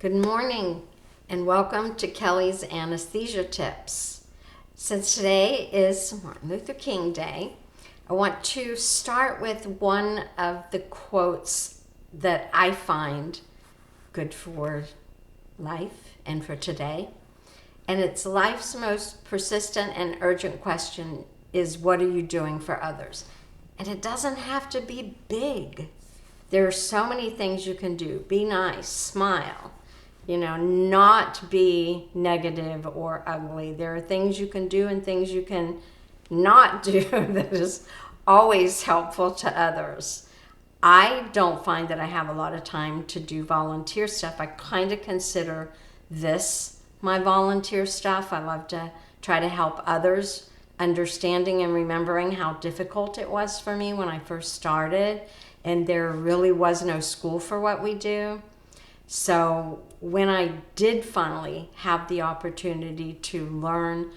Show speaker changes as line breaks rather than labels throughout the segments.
Good morning and welcome to Kelly's Anesthesia Tips. Since today is Martin Luther King Day, I want to start with one of the quotes that I find good for life and for today. And it's life's most persistent and urgent question is, what are you doing for others? And it doesn't have to be big. There are so many things you can do. Be nice, smile, not be negative or ugly. There are things you can do and things you can not do that is always helpful to others. I don't find that I have a lot of time to do volunteer stuff. I kind of consider this my volunteer stuff. I love to try to help others, understanding and remembering how difficult it was for me when I first started, and there really was no school for what we do. So when I did finally have the opportunity to learn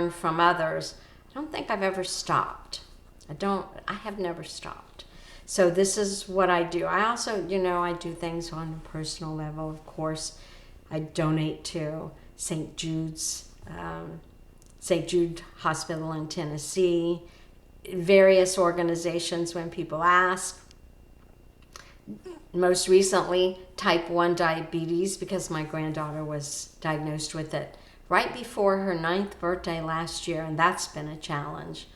from others, I don't think I've ever stopped. I have never stopped. So this is what I do. I also, I do things on a personal level. Of course, I donate to St. Jude Hospital in Tennessee, various organizations when people ask. Most recently, type 1 diabetes, because my granddaughter was diagnosed with it right before her 9th birthday last year, and that's been a challenge.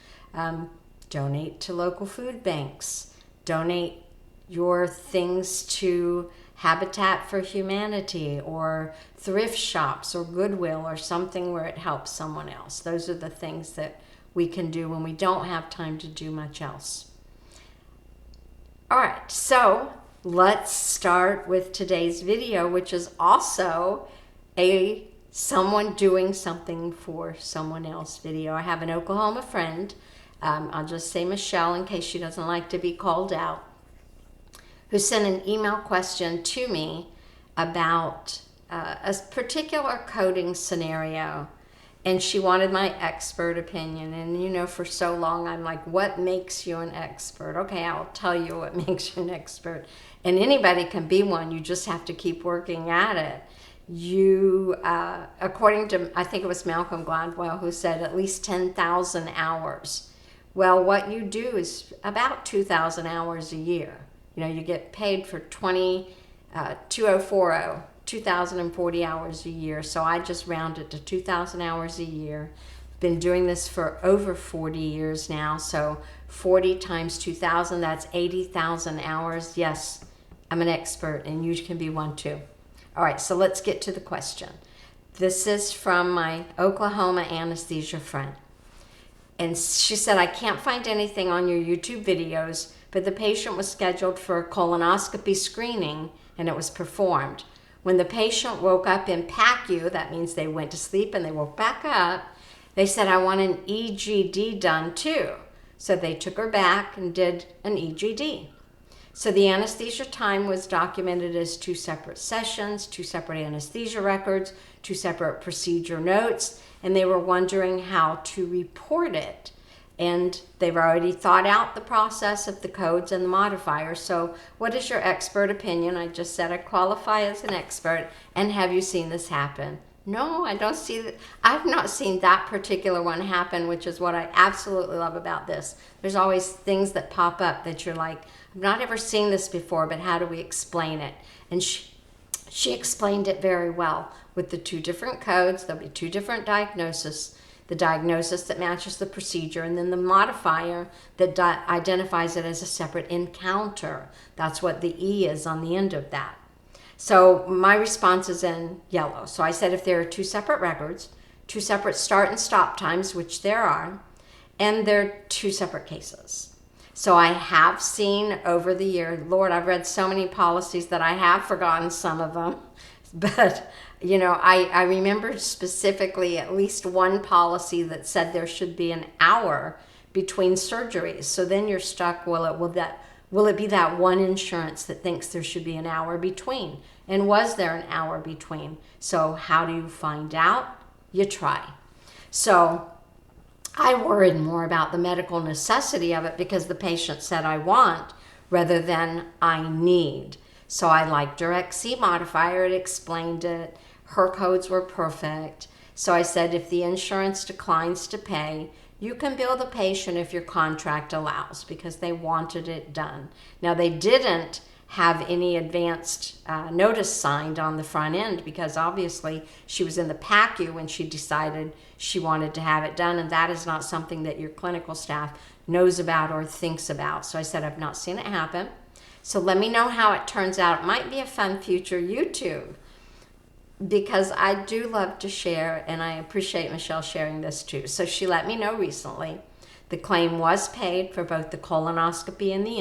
Donate to local food banks. Donate your things to Habitat for Humanity or thrift shops or Goodwill or something where it helps someone else. Those are the things that we can do when we don't have time to do much else. All right, so let's start with today's video, which is also a someone doing something for someone else video. I have an Oklahoma friend, I'll just say Michelle in case she doesn't like to be called out, who sent an email question to me about a particular coding scenario. And she wanted my expert opinion. And, for so long, I'm like, what makes you an expert? Okay, I'll tell you what makes you an expert. And anybody can be one. You just have to keep working at it. According to, I think it was Malcolm Gladwell who said at least 10,000 hours. Well, what you do is about 2,000 hours a year. You get paid for 2,040 hours a year. So I just rounded to 2,000 hours a year. Been doing this for over 40 years now. So 40 times 2,000, that's 80,000 hours. Yes, I'm an expert and you can be one too. All right, so let's get to the question. This is from my Oklahoma anesthesia friend. And she said, I can't find anything on your YouTube videos, but the patient was scheduled for a colonoscopy screening and it was performed. When the patient woke up in PACU, that means they went to sleep and they woke back up, they said, I want an EGD done too. So they took her back and did an EGD. So the anesthesia time was documented as 2 separate sessions, 2 separate anesthesia records, 2 separate procedure notes, and they were wondering how to report it. And they've already thought out the process of the codes and the modifiers. So what is your expert opinion? I just said I qualify as an expert. And have you seen this happen? No, I don't see that. I've not seen that particular one happen, which is what I absolutely love about this. There's always things that pop up that you're like, I've not ever seen this before, but how do we explain it? And she explained it very well with the 2 different codes. There'll be 2 different diagnoses. The diagnosis that matches the procedure, and then the modifier that identifies it as a separate encounter. That's what the E is on the end of that. So my response is in yellow. So I said if there are 2 separate records, 2 separate start and stop times, which there are, and they're 2 separate cases. So I have seen over the year, Lord, I've read so many policies that I have forgotten some of them, but I remember specifically at least one policy that said there should be an hour between surgeries. So then you're stuck, will it be that one insurance that thinks there should be an hour between? And was there an hour between? So how do you find out? You try. So I worried more about the medical necessity of it because the patient said I want rather than I need. So I liked Direct C Modifier. It explained it. Her codes were perfect. So I said, if the insurance declines to pay, you can bill the patient if your contract allows, because they wanted it done. Now, they didn't have any advanced notice signed on the front end, because obviously she was in the PACU when she decided she wanted to have it done, and that is not something that your clinical staff knows about or thinks about. So I said, I've not seen it happen. So let me know how it turns out. It might be a fun future YouTube, because I do love to share, and I appreciate Michelle sharing this too. So she let me know recently. The claim was paid for both the colonoscopy and the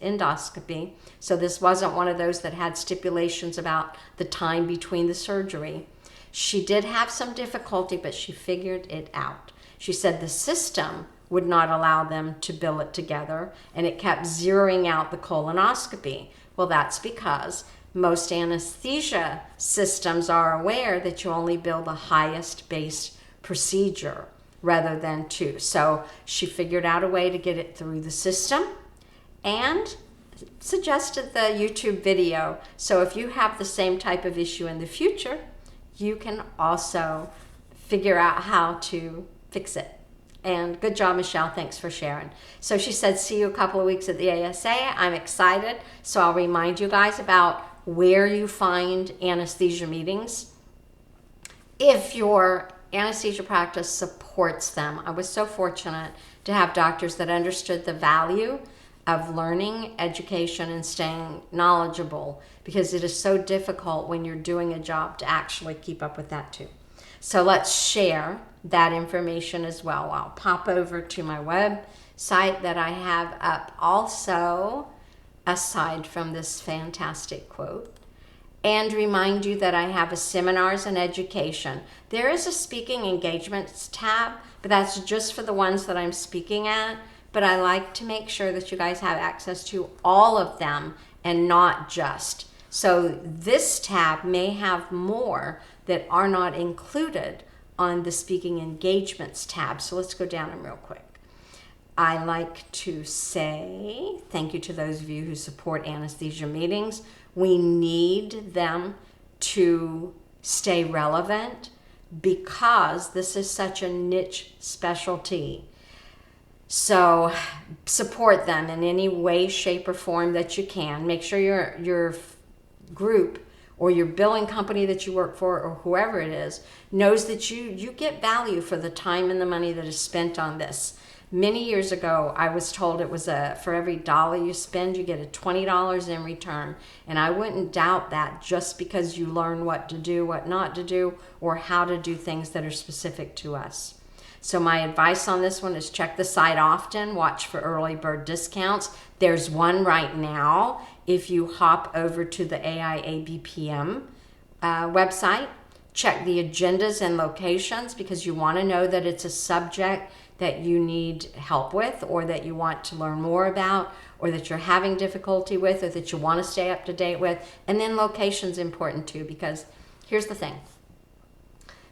endoscopy. So this wasn't one of those that had stipulations about the time between the surgery. She did have some difficulty, but she figured it out. She said the system would not allow them to bill it together, and it kept zeroing out the colonoscopy. Well, that's because most anesthesia systems are aware that you only bill the highest base procedure rather than two. So she figured out a way to get it through the system and suggested the YouTube video. So if you have the same type of issue in the future, you can also figure out how to fix it. And good job, Michelle. Thanks for sharing. So she said, see you a couple of weeks at the ASA. I'm excited. So I'll remind you guys about where you find anesthesia meetings. If your anesthesia practice supports them. I was so fortunate to have doctors that understood the value of learning, education, and staying knowledgeable, because it is so difficult when you're doing a job to actually keep up with that too. So let's share that information as well. I'll pop over to my website that I have up also, aside from this fantastic quote, and remind you that I have a seminars and education. There is a speaking engagements tab, but that's just for the ones that I'm speaking at. But I like to make sure that you guys have access to all of them and not just. So this tab may have more that are not included on the speaking engagements tab. So let's go down them real quick. I like to say thank you to those of you who support anesthesia meetings. We need them to stay relevant because this is such a niche specialty. So support them in any way, shape, or form that you can. Make sure your group or your billing company that you work for, or whoever it is, knows that you get value for the time and the money that is spent on this. Many years ago, I was told it was for every dollar you spend, you get a $20 in return. And I wouldn't doubt that just because you learn what to do, what not to do, or how to do things that are specific to us. So my advice on this one is check the site often, watch for early bird discounts. There's one right now if you hop over to the AIABPM website. Check the agendas and locations, because you want to know that it's a subject that you need help with, or that you want to learn more about, or that you're having difficulty with, or that you want to stay up to date with. And then location's important too, because here's the thing.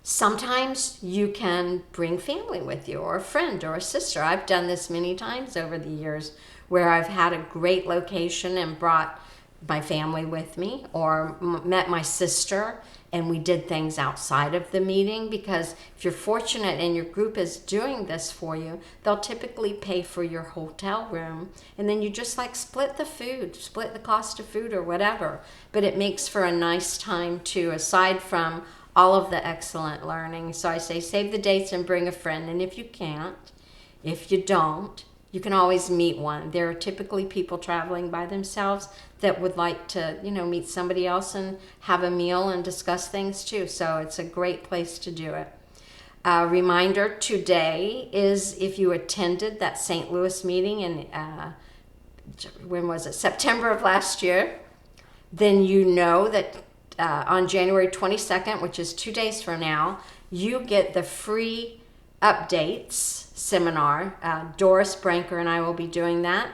Sometimes you can bring family with you, or a friend or a sister. I've done this many times over the years, where I've had a great location and brought my family with me, or met my sister, and we did things outside of the meeting. Because if you're fortunate and your group is doing this for you, they'll typically pay for your hotel room, and then you just like split the food, split the cost of food or whatever. But it makes for a nice time too, aside from all of the excellent learning. So I say save the dates and bring a friend. And if you can't, if you don't, you can always meet one. There are typically people traveling by themselves that would like to, meet somebody else and have a meal and discuss things too. So it's a great place to do it. Reminder today is, if you attended that St. Louis meeting in, when was it? September of last year, then you know that on January 22nd, which is 2 days from now, you get the free updates seminar. Doris Branker and I will be doing that,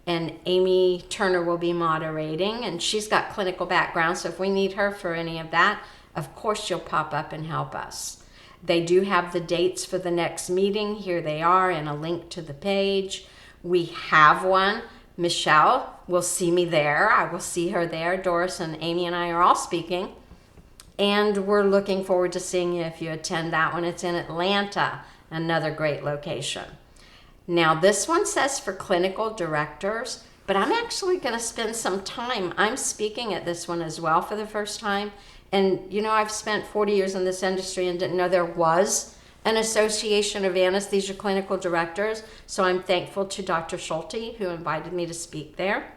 and Amy Turner will be moderating, and she's got clinical background, so if we need her for any of that, of course she'll pop up and help us. They do have the dates for the next meeting. Here they are, and a link to the page. We have one. Michelle will see me there. I will see her there. Doris and Amy and I are all speaking. And we're looking forward to seeing you if you attend that one. It's in Atlanta, another great location. Now, this one says for clinical directors, but I'm actually going to spend some time. I'm speaking at this one as well for the first time. And, you know, I've spent 40 years in this industry and didn't know there was an association of anesthesia clinical directors. So I'm thankful to Dr. Schulte, who invited me to speak there.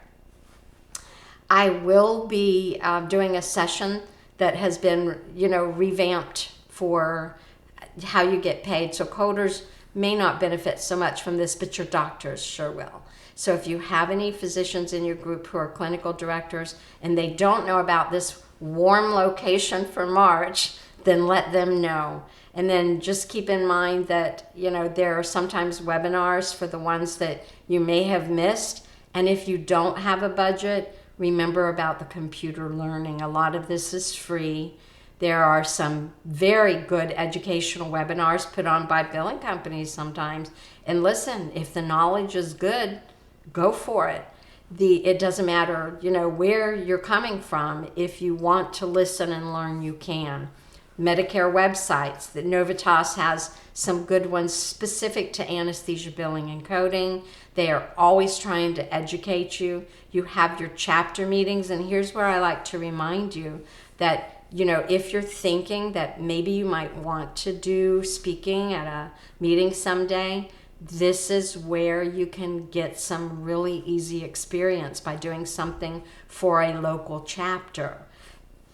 I will be doing a session that has been, you know, revamped for how you get paid. So coders may not benefit so much from this, but your doctors sure will. So if you have any physicians in your group who are clinical directors and they don't know about this warm location for March, then let them know. And then just keep in mind that, you know, there are sometimes webinars for the ones that you may have missed. And if you don't have a budget, remember about the computer learning. A lot of this is free. There are some very good educational webinars put on by billing companies sometimes. And listen, if the knowledge is good, go for it. It doesn't matter, you know, where you're coming from. If you want to listen and learn, you can. Medicare websites, that Novitas has some good ones specific to anesthesia billing and coding. They are always trying to educate you. You have your chapter meetings, and here's where I like to remind you that, you know, if you're thinking that maybe you might want to do speaking at a meeting someday, this is where you can get some really easy experience by doing something for a local chapter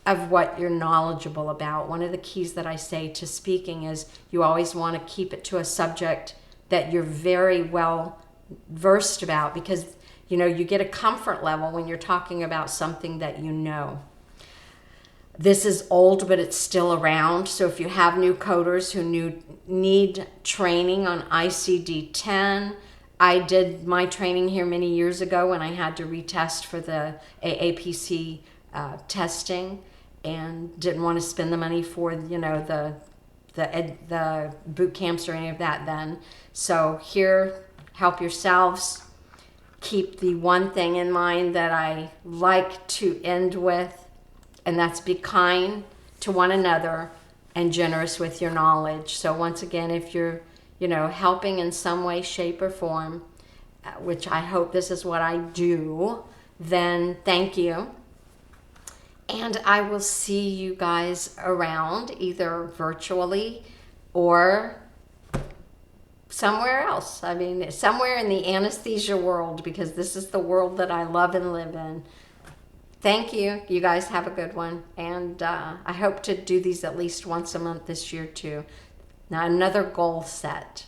of what you're knowledgeable about. One of the keys that I say to speaking is you always want to keep it to a subject that you're very well versed about, because, you know, you get a comfort level when you're talking about something that you know. This is old, but it's still around. So if you have new coders who need training on ICD-10, I did my training here many years ago when I had to retest for the AAPC testing, and didn't want to spend the money for, you know, the boot camps or any of that then. So here, help yourselves. Keep the one thing in mind that I like to end with, and that's be kind to one another and generous with your knowledge. So once again, if you're, you know, helping in some way, shape, or form, which I hope this is what I do, then thank you. And I will see you guys around, either virtually or somewhere else. I mean, somewhere in the anesthesia world, because this is the world that I love and live in. Thank you. You guys have a good one. And I hope to do these at least once a month this year too. Now, another goal set.